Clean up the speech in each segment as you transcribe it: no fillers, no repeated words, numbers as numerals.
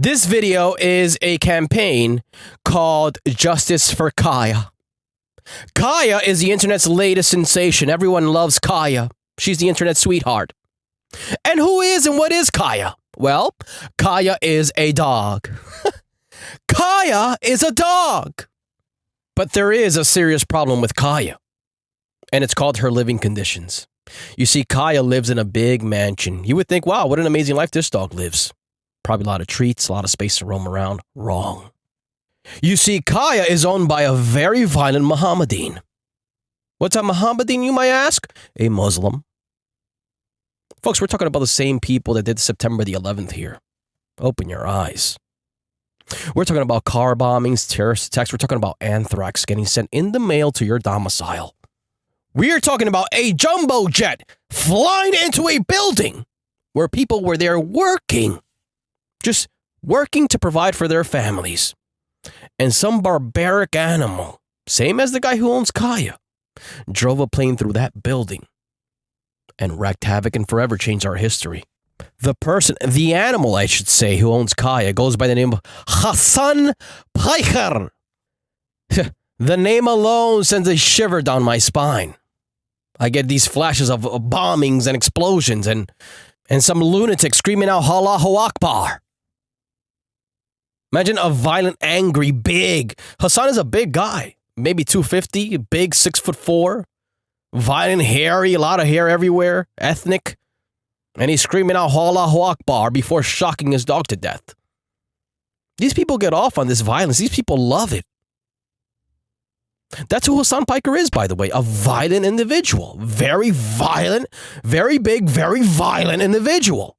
This video is a campaign called Justice for Kaya. Kaya is the internet's latest sensation. Everyone loves Kaya. She's the internet sweetheart. And who is and what is Kaya? Well, Kaya is a dog. Kaya is a dog. But there is a serious problem with Kaya, and it's called her living conditions. You see, Kaya lives in a big mansion. You would think, wow, what an amazing life this dog lives. Probably a lot of treats, a lot of space to roam around. Wrong. You see, Kaya is owned by a very violent Mohammedan. What's a Mohammedan, you might ask? A Muslim. Folks, we're talking about the same people that did September the 11th here. Open your eyes. We're talking about car bombings, terrorist attacks. We're talking about anthrax getting sent in the mail to your domicile. We are talking about a jumbo jet flying into a building where people were there working. Just working to provide for their families. And some barbaric animal, same as the guy who owns Kaya, drove a plane through that building and wreaked havoc and forever changed our history. The animal, I should say, who owns Kaya goes by the name of Hassan Piker. The name alone sends a shiver down my spine. I get these flashes of bombings and explosions and some lunatic screaming out Allahu Akbar. Imagine a violent, angry, big. Hassan is a big guy. Maybe 250, big, 6'4", violent, hairy, a lot of hair everywhere, ethnic. And he's screaming out Allahu Akbar before shocking his dog to death. These people get off on this violence. These people love it. That's who Hassan Piker is, by the way. A violent individual. Very violent, very big, very violent individual.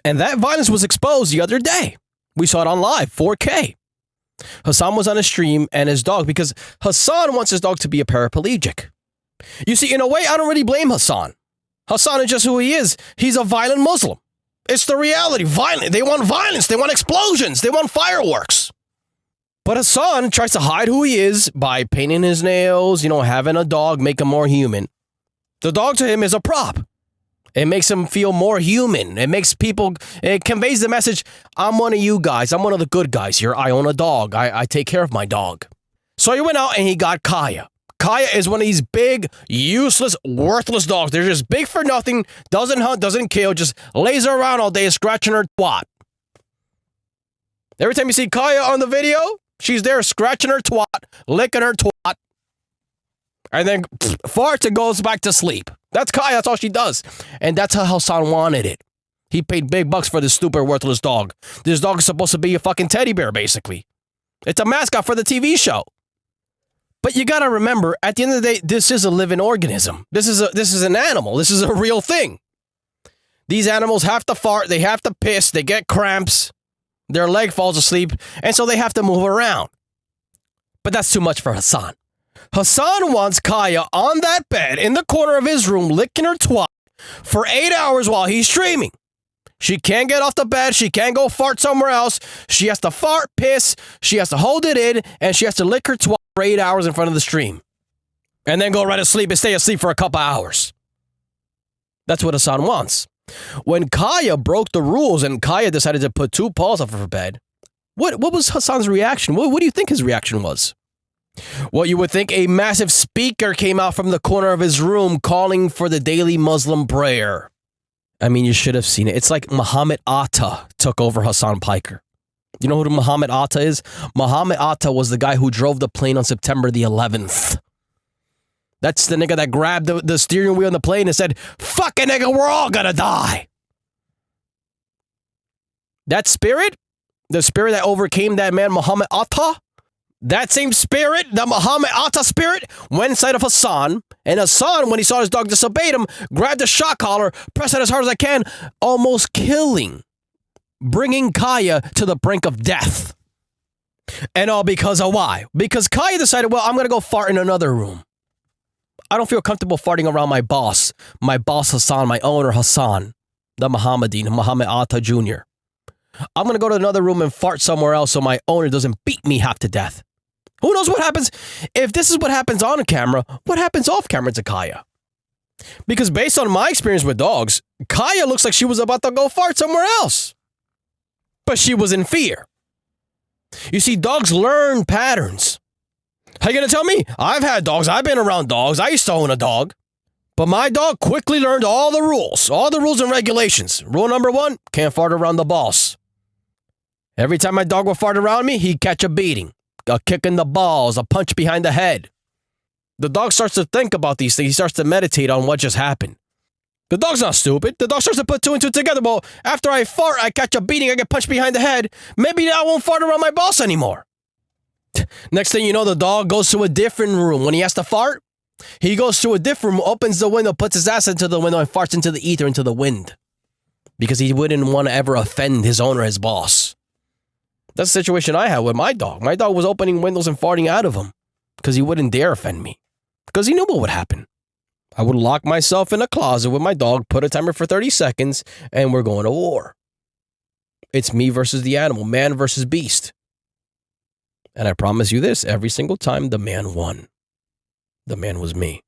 And that violence was exposed the other day. We saw it on live, 4K. Hassan was on a stream and his dog, because Hassan wants his dog to be a paraplegic. You see, in a way, I don't really blame Hassan. Hassan is just who he is. He's a violent Muslim. It's the reality. Violent. They want violence. They want explosions. They want fireworks. But Hassan tries to hide who he is by painting his nails, having a dog make him more human. The dog to him is a prop. It makes him feel more human. It conveys the message, I'm one of you guys. I'm one of the good guys here. I own a dog. I take care of my dog. So he went out and he got Kaya. Kaya is one of these big, useless, worthless dogs. They're just big for nothing, doesn't hunt, doesn't kill, just lays around all day scratching her twat. Every time you see Kaya on the video, she's there scratching her twat, licking her twat, and then farts and goes back to sleep. That's Kaya, that's all she does. And that's how Hassan wanted it. He paid big bucks for this stupid, worthless dog. This dog is supposed to be a fucking teddy bear, basically. It's a mascot for the TV show. But you gotta remember, at the end of the day, this is a living organism. This is an animal. This is a real thing. These animals have to fart, they have to piss, they get cramps, their leg falls asleep, and so they have to move around. But that's too much for Hassan. Hassan wants Kaya on that bed in the corner of his room licking her twat for 8 hours while he's streaming. She can't get off the bed. She can't go fart somewhere else. She has to fart, piss. She has to hold it in, and she has to lick her twat for 8 hours in front of the stream. And then go right to sleep and stay asleep for a couple hours. That's what Hassan wants. When Kaya broke the rules and Kaya decided to put 2 paws off of her bed, what was Hassan's reaction? What do you think his reaction was? Well, you would think a massive speaker came out from the corner of his room calling for the daily Muslim prayer. I mean, you should have seen it. It's like Muhammad Atta took over Hassan Piker. You know who Muhammad Atta is? Muhammad Atta was the guy who drove the plane on September the 11th. That's the nigga that grabbed the steering wheel on the plane and said, "Fuck it, nigga, we're all gonna die." That spirit, the spirit that overcame that man, Muhammad Atta, that same spirit, the Muhammad Atta spirit, went inside of Hassan. And Hassan, when he saw his dog disobeyed him, grabbed the shock collar, pressed it as hard as I can, almost killing, bringing Kaya to the brink of death. And all because of why? Because Kaya decided, well, I'm going to go fart in another room. I don't feel comfortable farting around my boss Hassan, my owner Hassan, the Mohammedan, Muhammad Atta Jr. I'm going to go to another room and fart somewhere else so my owner doesn't beat me half to death. Who knows what happens? If this is what happens on camera, what happens off camera to Kaya? Because based on my experience with dogs, Kaya looks like she was about to go fart somewhere else. But she was in fear. You see, dogs learn patterns. How you going to tell me? I've had dogs. I've been around dogs. I used to own a dog. But my dog quickly learned all the rules and regulations. Rule number 1, can't fart around the boss. Every time my dog would fart around me, he'd catch a beating, a kick in the balls, a punch behind the head. The dog starts to think about these things. He starts to meditate on what just happened. The dog's not stupid. The dog starts to put 2 and 2 together. Well, after I fart, I catch a beating, I get punched behind the head. Maybe I won't fart around my boss anymore. Next thing you know, the dog goes to a different room. When he has to fart, he goes to a different room, opens the window, puts his ass into the window, and farts into the ether, into the wind. Because he wouldn't want to ever offend his owner, his boss. That's the situation I had with my dog. My dog was opening windows and farting out of them because he wouldn't dare offend me. Because he knew what would happen. I would lock myself in a closet with my dog, put a timer for 30 seconds, and we're going to war. It's me versus the animal, man versus beast. And I promise you this, every single time the man won. The man was me.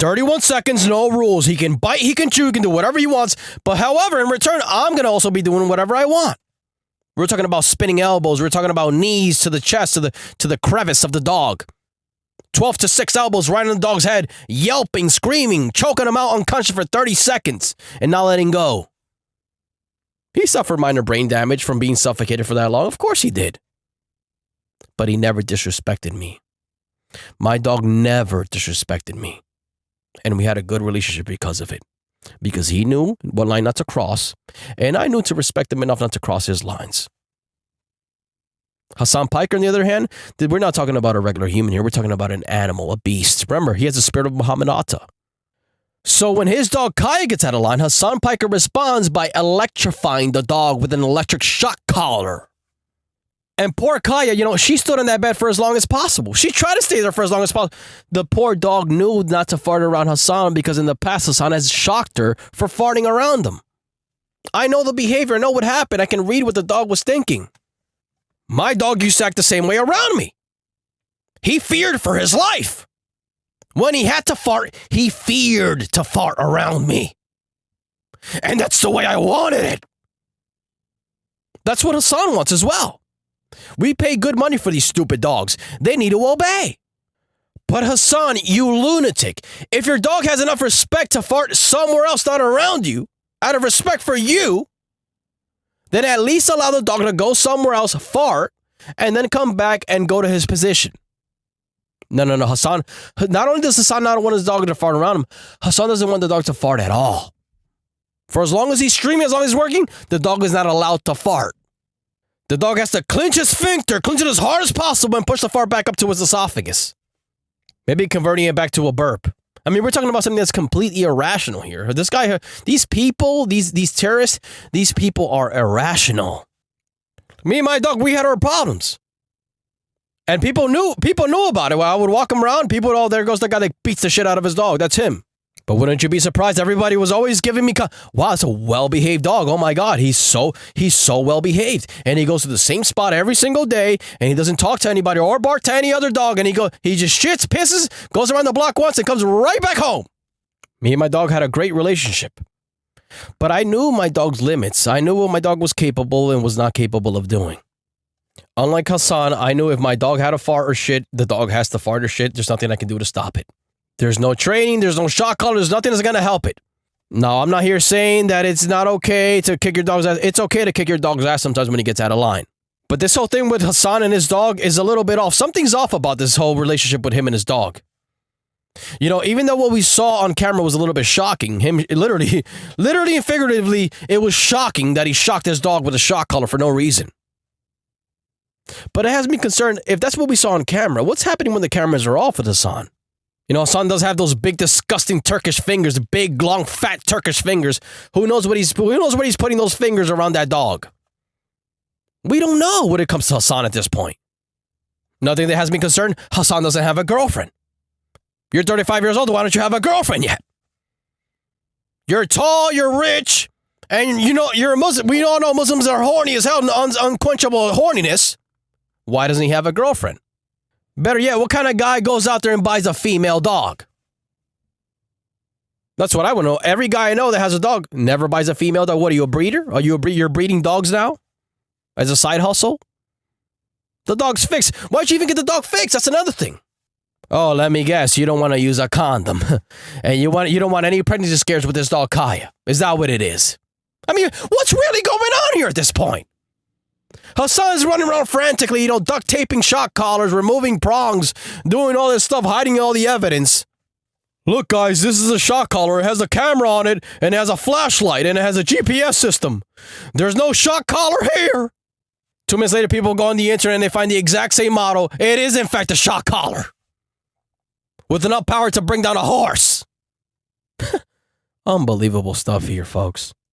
31 seconds, no rules. He can bite, he can chew, he can do whatever he wants. But however, in return, I'm going to also be doing whatever I want. We're talking about spinning elbows. We're talking about knees to the chest, to the crevice of the dog. 12 to 6 elbows right on the dog's head, yelping, screaming, choking him out unconscious for 30 seconds and not letting go. He suffered minor brain damage from being suffocated for that long. Of course he did. But he never disrespected me. My dog never disrespected me. And we had a good relationship because of it. Because he knew what line not to cross, and I knew to respect him enough not to cross his lines. Hassan Piker, on the other hand, we're not talking about a regular human here. We're talking about an animal, a beast. Remember, he has the spirit of Muhammad Atta. So when his dog Kaya gets out of line, Hassan Piker responds by electrifying the dog with an electric shock collar. And poor Kaya, she stood on that bed for as long as possible. She tried to stay there for as long as possible. The poor dog knew not to fart around Hassan because in the past, Hassan has shocked her for farting around him. I know the behavior. I know what happened. I can read what the dog was thinking. My dog used to act the same way around me. He feared for his life. When he had to fart, he feared to fart around me. And that's the way I wanted it. That's what Hassan wants as well. We pay good money for these stupid dogs. They need to obey. But Hassan, you lunatic, if your dog has enough respect to fart somewhere else not around you, out of respect for you, then at least allow the dog to go somewhere else, fart, and then come back and go to his position. No, Hassan. Not only does Hassan not want his dog to fart around him, Hassan doesn't want the dog to fart at all. For as long as he's streaming, as long as he's working, the dog is not allowed to fart. The dog has to clench his sphincter, clench it as hard as possible, and push the fart back up to his esophagus. Maybe converting it back to a burp. I mean, we're talking about something that's completely irrational here. This guy, these people, these terrorists, these people are irrational. Me and my dog, we had our problems. And people knew about it. Well, I would walk him around, people would, oh, there goes the guy that beats the shit out of his dog. That's him. But wouldn't you be surprised? Everybody was always giving me, wow, it's a well-behaved dog. Oh my God, he's so well-behaved. And he goes to the same spot every single day, and he doesn't talk to anybody or bark to any other dog. And he just shits, pisses, goes around the block once, and comes right back home. Me and my dog had a great relationship. But I knew my dog's limits. I knew what my dog was capable and was not capable of doing. Unlike Hassan, I knew if my dog had a fart or shit, the dog has to fart or shit. There's nothing I can do to stop it. There's no training. There's no shock collar. There's nothing that's going to help it. No, I'm not here saying that it's not okay to kick your dog's ass. It's okay to kick your dog's ass sometimes when he gets out of line. But this whole thing with Hassan and his dog is a little bit off. Something's off about this whole relationship with him and his dog. Even though what we saw on camera was a little bit shocking, him literally and figuratively, it was shocking that he shocked his dog with a shock collar for no reason. But it has me concerned, if that's what we saw on camera, what's happening when the cameras are off with Hassan? Hassan does have those big, disgusting Turkish fingers, big, long, fat Turkish fingers. Who knows what he's putting those fingers around that dog? We don't know when it comes to Hassan at this point. Another thing that has me concerned, Hassan doesn't have a girlfriend. You're 35 years old, why don't you have a girlfriend yet? You're tall, you're rich, and you're a Muslim. We all know Muslims are horny as hell, unquenchable horniness. Why doesn't he have a girlfriend? Better yet, what kind of guy goes out there and buys a female dog? That's what I want to know. Every guy I know that has a dog never buys a female dog. What are you, a breeder? Are you you're breeding dogs now? As a side hustle? The dog's fixed. Why'd you even get the dog fixed? That's another thing. Oh, let me guess. You don't want to use a condom. And you don't want any pregnancy scares with this dog, Kaya. Is that what it is? I mean, what's really going on here at this point? Hassan's running around frantically, duct taping shock collars, removing prongs, doing all this stuff, hiding all the evidence. Look, guys, this is a shock collar. It has a camera on it, and it has a flashlight, and it has a GPS system. There's no shock collar here. 2 minutes later, people go on the internet and they find the exact same model. It is, in fact, a shock collar. With enough power to bring down a horse. Unbelievable stuff here, folks.